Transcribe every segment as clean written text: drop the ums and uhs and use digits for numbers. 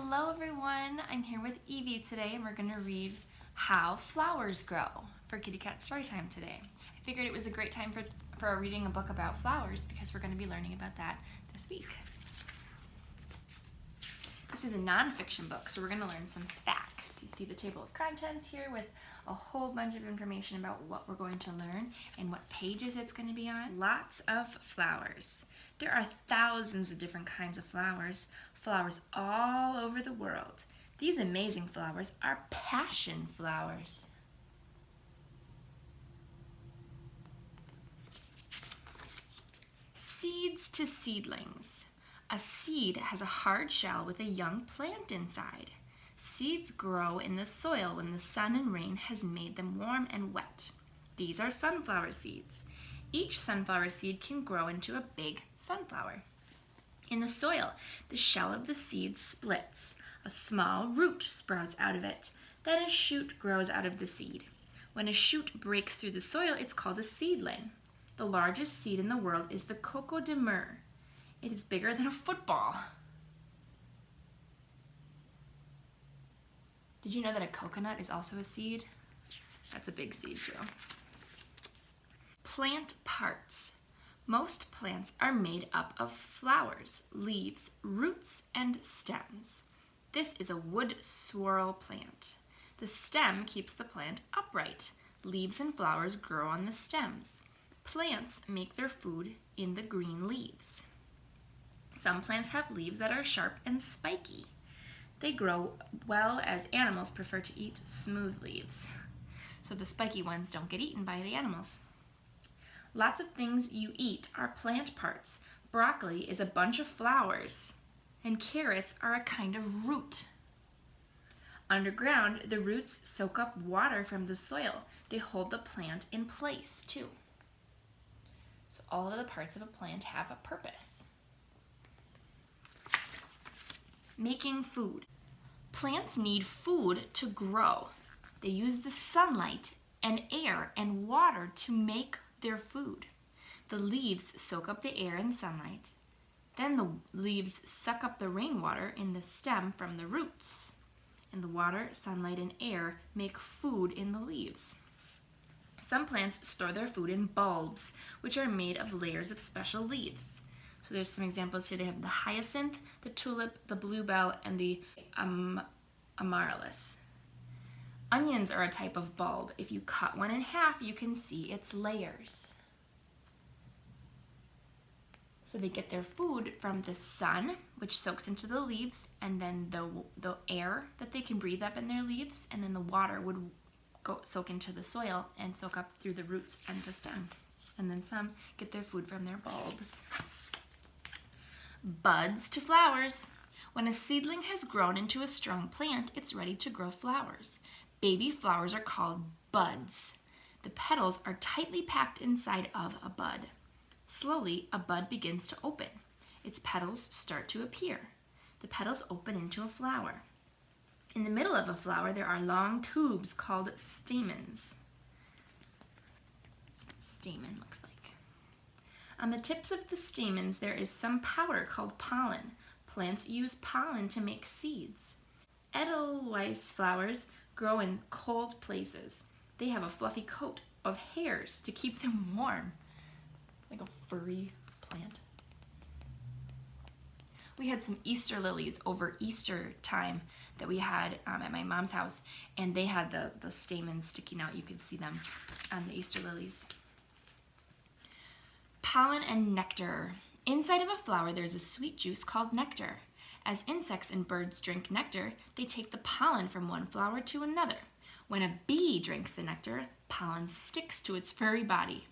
Hello everyone, I'm here with Eevee today and we're going to read How Flowers Grow for Kitty Cat Storytime today. I figured it was a great time for reading a book about flowers because we're going to be learning about that this week. This is a non-fiction book, so we're going to learn some facts. You see the table of contents here with a whole bunch of information about what we're going to learn and what pages it's going to be on. Lots of flowers. There are thousands of different kinds of flowers all over the world. These amazing flowers are passion flowers. Seeds to seedlings. A seed has a hard shell with a young plant inside. Seeds grow in the soil when the sun and rain has made them warm and wet. These are sunflower seeds. Each sunflower seed can grow into a big sunflower. In the soil, the shell of the seed splits. A small root sprouts out of it. Then a shoot grows out of the seed. When a shoot breaks through the soil, it's called a seedling. The largest seed in the world is the coco de mer. It is bigger than a football. Did you know that a coconut is also a seed? That's a big seed too. Plant parts. Most plants are made up of flowers, leaves, roots, and stems. This is a wood sorrel plant. The stem keeps the plant upright. Leaves and flowers grow on the stems. Plants make their food in the green leaves. Some plants have leaves that are sharp and spiky. They grow well as animals prefer to eat smooth leaves. So the spiky ones don't get eaten by the animals. Lots of things you eat are plant parts. Broccoli is a bunch of flowers, and carrots are a kind of root. Underground, the roots soak up water from the soil. They hold the plant in place too. So all of the parts of a plant have a purpose. Making food. Plants need food to grow. They use the sunlight and air and water to make their food. The leaves soak up the air and sunlight. Then the leaves suck up the rainwater in the stem from the roots. And the water, sunlight, and air make food in the leaves. Some plants store their food in bulbs, which are made of layers of special leaves. So there's some examples here. They have the hyacinth, the tulip, the bluebell, and the amaryllis. Onions are a type of bulb. If you cut one in half, you can see its layers. So they get their food from the sun, which soaks into the leaves, and then the air that they can breathe up in their leaves, and then the water would soak into the soil and soak up through the roots and the stem. And then some get their food from their bulbs. Buds to flowers. When a seedling has grown into a strong plant, it's ready to grow flowers. Baby flowers are called buds. The petals are tightly packed inside of a bud. Slowly, a bud begins to open. Its petals start to appear. The petals open into a flower. In the middle of a flower, there are long tubes called stamens. That's what a stamen looks like. On the tips of the stamens, there is some powder called pollen. Plants use pollen to make seeds. Edelweiss flowers grow in cold places. They have a fluffy coat of hairs to keep them warm, like a furry plant. We had some Easter lilies over Easter time that we had at my mom's house, and they had the stamens sticking out. You could see them on the Easter lilies. Pollen and nectar. Inside of a flower, there's a sweet juice called nectar. As insects and birds drink nectar, they take the pollen from one flower to another. When a bee drinks the nectar, pollen sticks to its furry body.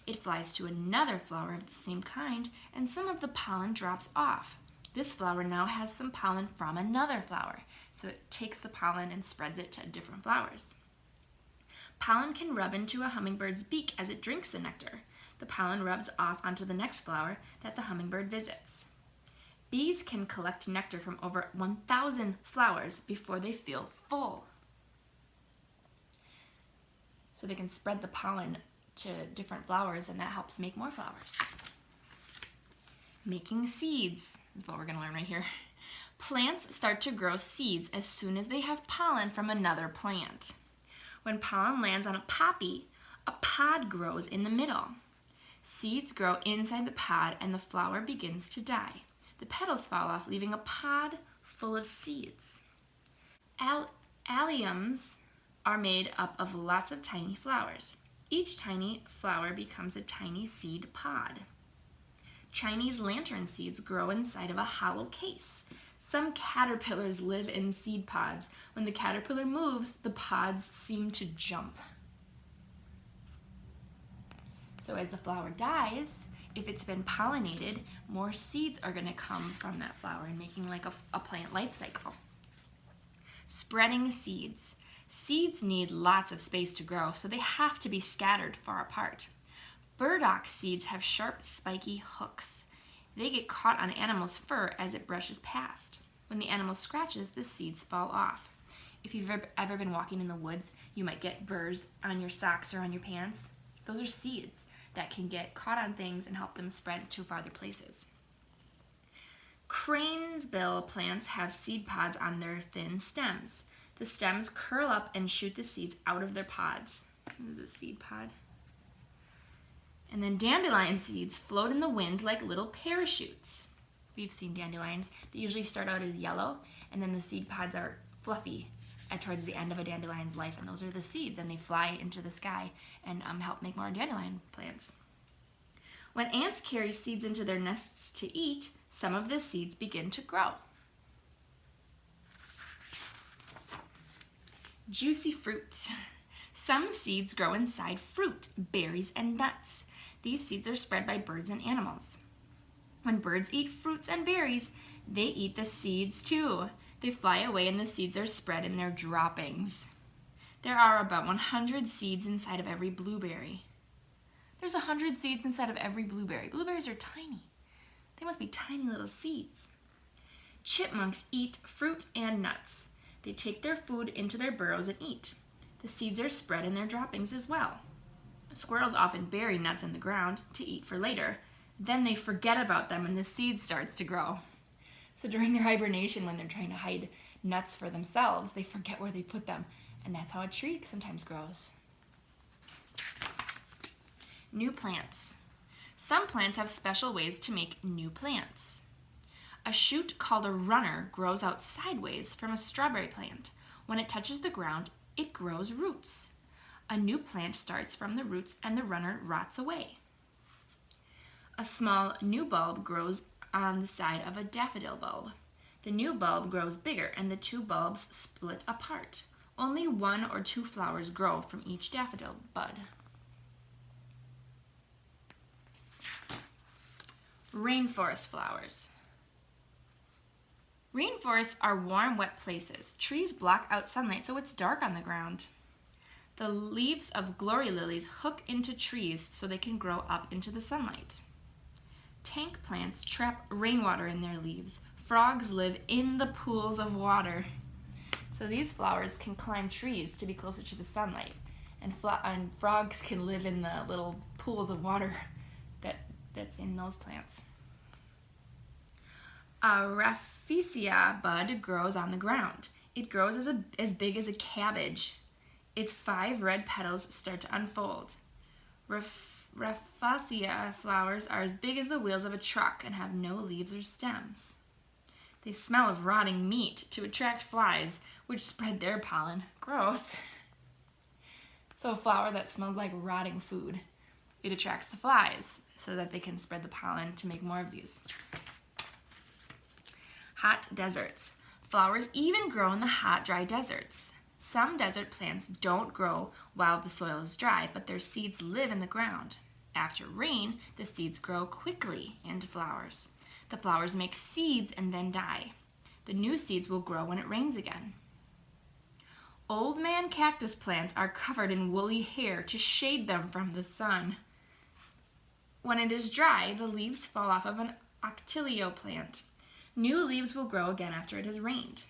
It flies to another flower of the same kind, and some of the pollen drops off. This flower now has some pollen from another flower, so it takes the pollen and spreads it to different flowers. Pollen can rub into a hummingbird's beak as it drinks the nectar. The pollen rubs off onto the next flower that the hummingbird visits. Bees can collect nectar from over 1,000 flowers before they feel full. So they can spread the pollen to different flowers, and that helps make more flowers. Making seeds is what we're going to learn right here. Plants start to grow seeds as soon as they have pollen from another plant. When pollen lands on a poppy, a pod grows in the middle. Seeds grow inside the pod and the flower begins to die. The petals fall off, leaving a pod full of seeds. Alliums are made up of lots of tiny flowers. Each tiny flower becomes a tiny seed pod. Chinese lantern seeds grow inside of a hollow case. Some caterpillars live in seed pods. When the caterpillar moves, the pods seem to jump. So as the flower dies, if it's been pollinated, more seeds are going to come from that flower and making like a plant life cycle. Spreading seeds. Seeds need lots of space to grow, so they have to be scattered far apart. Burdock seeds have sharp, spiky hooks. They get caught on animals' fur as it brushes past. When the animal scratches, the seeds fall off. If you've ever been walking in the woods, you might get burrs on your socks or on your pants. Those are seeds that can get caught on things and help them spread to farther places. Cranesbill plants have seed pods on their thin stems. The stems curl up and shoot the seeds out of their pods. This is a seed pod. And then dandelion seeds float in the wind like little parachutes. We've seen dandelions. They usually start out as yellow, and then the seed pods are fluffy towards the end of a dandelion's life, and those are the seeds, and they fly into the sky and help make more dandelion plants. When ants carry seeds into their nests to eat, some of the seeds begin to grow. Juicy fruit. Some seeds grow inside fruit, berries, and nuts. These seeds are spread by birds and animals. When birds eat fruits and berries, they eat the seeds too. They fly away and the seeds are spread in their droppings. There are about 100 seeds inside of every blueberry. There's 100 seeds inside of every blueberry. Blueberries are tiny. They must be tiny little seeds. Chipmunks eat fruit and nuts. They take their food into their burrows and eat. The seeds are spread in their droppings as well. Squirrels often bury nuts in the ground to eat for later. Then they forget about them and the seed starts to grow. So during their hibernation, when they're trying to hide nuts for themselves, they forget where they put them. And that's how a tree sometimes grows. New plants. Some plants have special ways to make new plants. A shoot called a runner grows out sideways from a strawberry plant. When it touches the ground, it grows roots. A new plant starts from the roots and the runner rots away. A small new bulb grows on the side of a daffodil bulb. The new bulb grows bigger and the two bulbs split apart. Only 1 or 2 flowers grow from each daffodil bud. Rainforest flowers. Rainforests are warm, wet places. Trees block out sunlight so it's dark on the ground. The leaves of glory lilies hook into trees so they can grow up into the sunlight. Tank plants trap rainwater in their leaves. Frogs live in the pools of water. So these flowers can climb trees to be closer to the sunlight. And frogs can live in the little pools of water that's in those plants. A rafflesia bud grows on the ground. It grows as big as a cabbage. Its 5 red petals start to unfold. Rafflesia flowers are as big as the wheels of a truck and have no leaves or stems. They smell of rotting meat to attract flies, which spread their pollen. Gross. So a flower that smells like rotting food, it attracts the flies so that they can spread the pollen to make more of these. Hot deserts. Flowers even grow in the hot, dry deserts. Some desert plants don't grow while the soil is dry, but their seeds live in the ground. After rain, the seeds grow quickly into flowers. The flowers make seeds and then die. The new seeds will grow when it rains again. Old man cactus plants are covered in woolly hair to shade them from the sun. When it is dry, the leaves fall off of an octilio plant. New leaves will grow again after it has rained.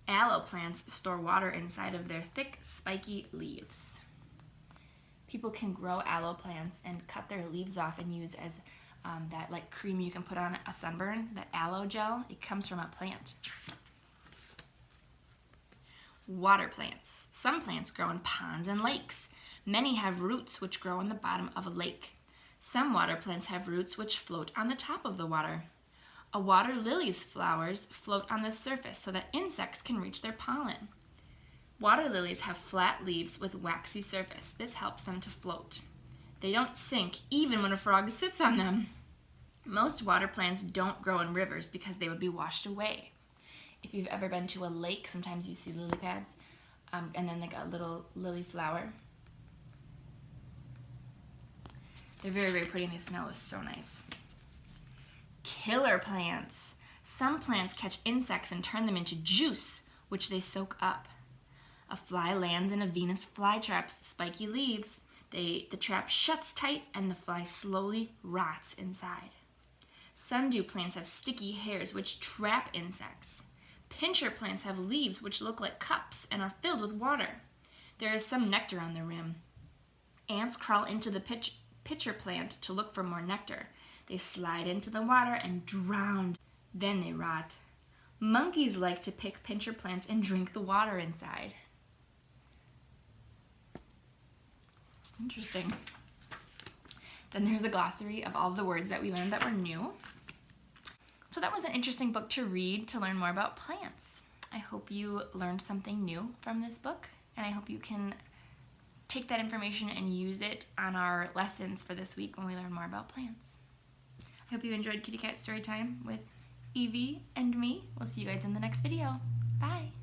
Aloe plants store water inside of their thick, spiky leaves. People can grow aloe plants and cut their leaves off and use as that like cream you can put on a sunburn, that aloe gel, it comes from a plant. Water plants. Some plants grow in ponds and lakes. Many have roots which grow on the bottom of a lake. Some water plants have roots which float on the top of the water. A water lily's flowers float on the surface so that insects can reach their pollen. Water lilies have flat leaves with waxy surface. This helps them to float. They don't sink even when a frog sits on them. Most water plants don't grow in rivers because they would be washed away. If you've ever been to a lake, sometimes you see lily pads and then like a little lily flower. They're very, very pretty and they smell so nice. Killer plants. Some plants catch insects and turn them into juice, which they soak up. A fly lands in a Venus flytrap's spiky leaves. The trap shuts tight and the fly slowly rots inside. Sundew plants have sticky hairs which trap insects. Pincher plants have leaves which look like cups and are filled with water. There is some nectar on the rim. Ants crawl into the pitcher plant to look for more nectar. They slide into the water and drown. Then they rot. Monkeys like to pick pincher plants and drink the water inside. Interesting. Then there's the glossary of all the words that we learned that were new. So that was an interesting book to read to learn more about plants. I hope you learned something new from this book, and I hope you can take that information and use it on our lessons for this week when we learn more about plants. I hope you enjoyed Kitty Cat Storytime with Eevee and me. We'll see you guys in the next video. Bye!